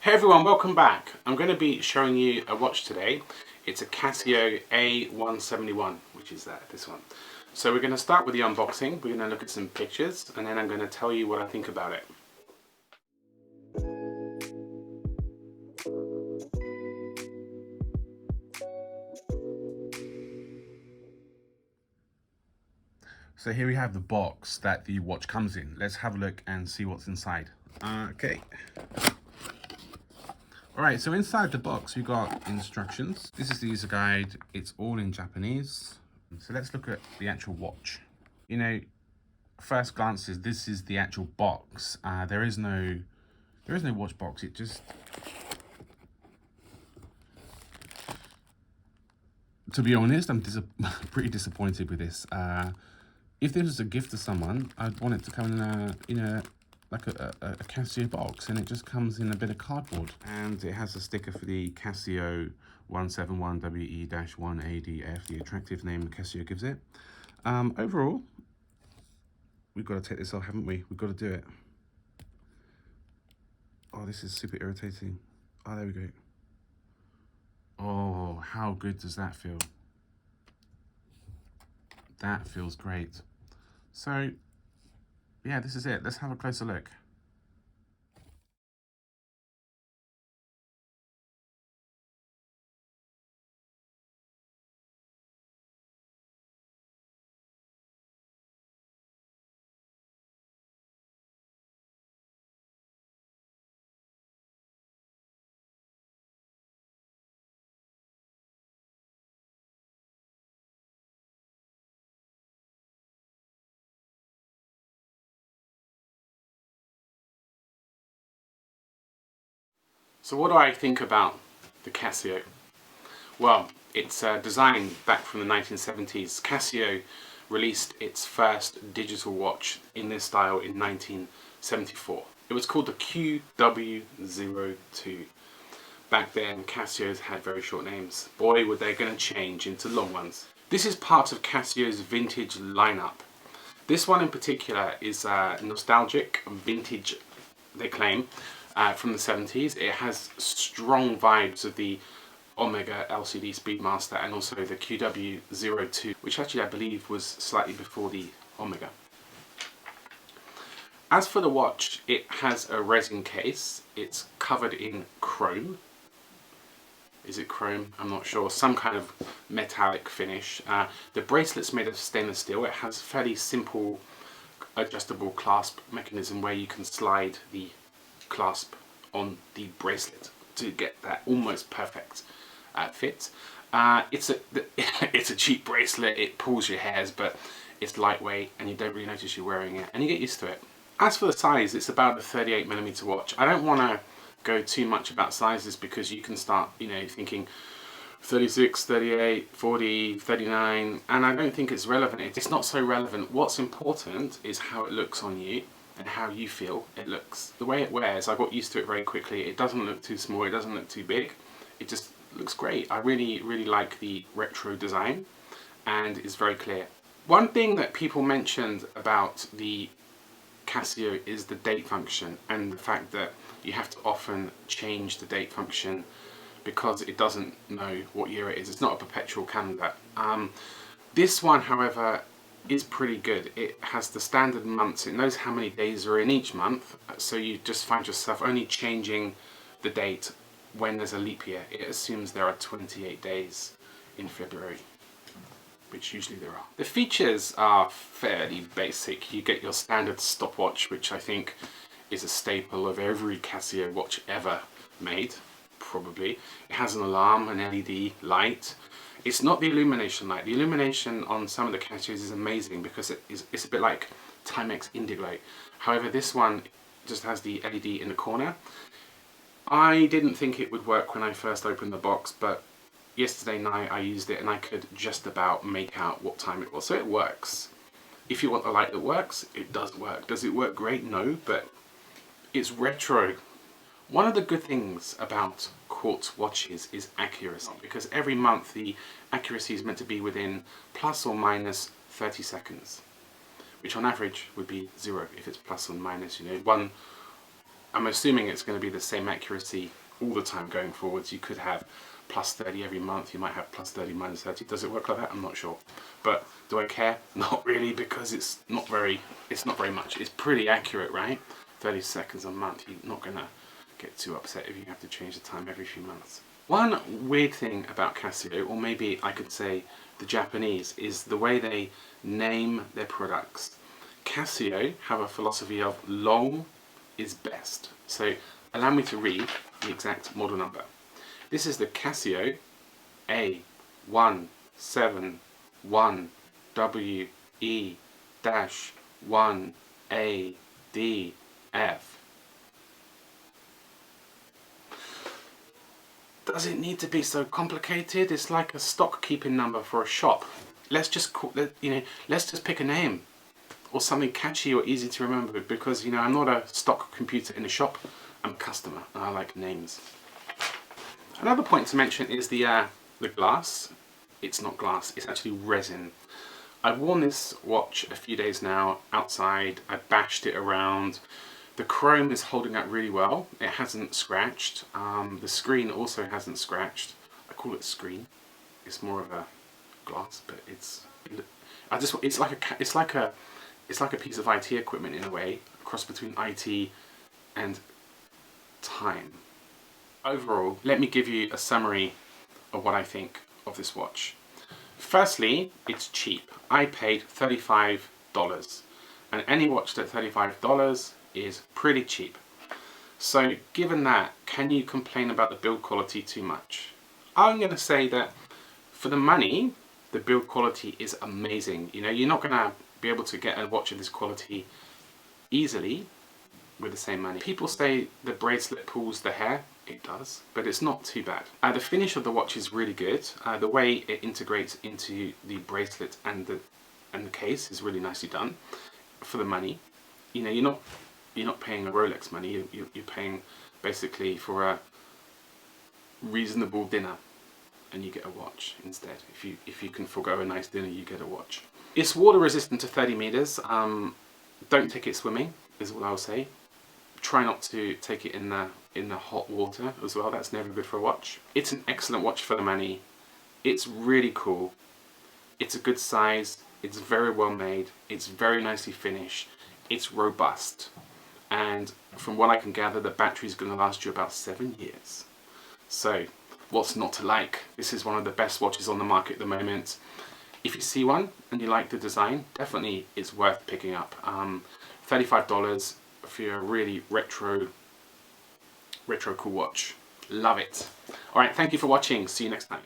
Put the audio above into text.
Hey everyone, welcome back. I'm going to be showing you a watch today. It's a Casio A171, which is this one. So we're going to start with the unboxing, we're going to look at some pictures, and then I'm going to tell you what I think about it. So here we have the box that the watch comes in. Let's have a look and see what's inside. Okay. Alright, so inside the box we've got instructions. This is the user guide. It's all in Japanese. So let's look at the actual watch. You know, first glances, this is the actual box. There is no watch box. It just, to be honest, I'm pretty disappointed with this. If this was a gift to someone, I'd want it to come in like a Casio box, and it just comes in a bit of cardboard. And it has a sticker for the Casio A171WE-1ADF, the attractive name Casio gives it. Overall, we've got to take this off, haven't we? We've got to do it. Oh, this is super irritating. Oh, there we go. Oh, how good does that feel? That feels great. So, yeah, this is it. Let's have a closer look. So what do I think about the Casio? Well, it's designed back from the 1970s. Casio released its first digital watch in this style in 1974. It was called the QW02. Back then, Casios had very short names. Boy, were they going to change into long ones. This is part of Casio's vintage lineup. This one in particular is nostalgic, vintage, they claim, from the 70s. It has strong vibes of the Omega LCD Speedmaster and also the QW02, which actually I believe was slightly before the Omega. As for the watch, it has a resin case. It's covered in chrome. Is it chrome? I'm not sure. Some kind of metallic finish. The bracelet's made of stainless steel. It has a fairly simple adjustable clasp mechanism where you can slide the clasp on the bracelet to get that almost perfect fit. It's a cheap bracelet. It pulls your hairs, but it's lightweight and you don't really notice you're wearing it, and you get used to it. As for the size, it's about a 38mm watch. I don't want to go too much about sizes because you can start, thinking 36, 38, 40, 39, and I don't think it's relevant. It's not so relevant. What's important is how it looks on you and how you feel it looks. The way it wears, I got used to it very quickly. It doesn't look too small, it doesn't look too big. It just looks great. I really like the retro design, and it's very clear. One thing that people mentioned about the Casio is the date function, and the fact that you have to often change the date function because it doesn't know what year it is. It's not a perpetual calendar. This one, however, is pretty good. It has the standard months. It knows how many days are in each month, so you just find yourself only changing the date when there's a leap year. It assumes there are 28 days in February, which usually there are. The features are fairly basic. You get your standard stopwatch, which I think is a staple of every Casio watch ever made, probably. It has an alarm, an LED light. It's not the illumination light. The illumination on some of the Casios is amazing because it's a bit like Timex Indiglo. However, this one just has the LED in the corner. I didn't think it would work when I first opened the box, but yesterday night I used it and I could just about make out what time it was. So it works. If you want a light that works, it does work. Does it work great? No, but it's retro. One of the good things about quartz watches is accuracy, because every month the accuracy is meant to be within plus or minus 30 seconds, which on average would be 0 if it's plus or minus, I'm assuming it's going to be the same accuracy all the time going forwards. You could have plus 30 every month, you might have plus 30 minus 30. Does it work like that? I'm not sure. But do I care? Not really, because it's not very much. It's pretty accurate, right? 30 seconds a month. You're not going to get too upset if you have to change the time every few months. One weird thing about Casio, or maybe I could say the Japanese, is the way they name their products. Casio have a philosophy of long is best. So allow me to read the exact model number. This is the Casio A171WE-1ADF. Does it need to be so complicated? It's like a stock keeping number for a shop. Let's just let's just pick a name or something catchy or easy to remember, because I'm not a stock computer in a shop. I'm a customer and I like names. Another point to mention is the glass. It's not glass, it's actually resin. I've worn this watch a few days now outside. I bashed it around. The chrome is holding up really well. It hasn't scratched. The screen also hasn't scratched. I call it screen. It's more of a glass, but it's like a piece of IT equipment in a way, a cross between IT and time. Overall, let me give you a summary of what I think of this watch. Firstly, it's cheap. I paid $35, and any watch at $35 is pretty cheap. So given that, can you complain about the build quality too much? I'm going to say that for the money, the build quality is amazing. You're not going to be able to get a watch of this quality easily with the same money. People say the bracelet pulls the hair. It does, but it's not too bad. The finish of the watch is really good. The way it integrates into the bracelet and the case is really nicely done for the money. You're not paying a Rolex money. You're paying basically for a reasonable dinner, and you get a watch instead. If you can forgo a nice dinner, you get a watch. It's water resistant to 30 meters. Don't take it swimming is all I'll say. Try not to take it in the hot water as well. That's never good for a watch. It's an excellent watch for the money. It's really cool. It's a good size. It's very well made. It's very nicely finished. It's robust. And from what I can gather, the battery is going to last you about 7 years. So what's not to like? This is one of the best watches on the market at the moment. If you see one and you like the design, definitely it's worth picking up. $35 for a really retro cool watch. Love it. Alright, thank you for watching. See you next time.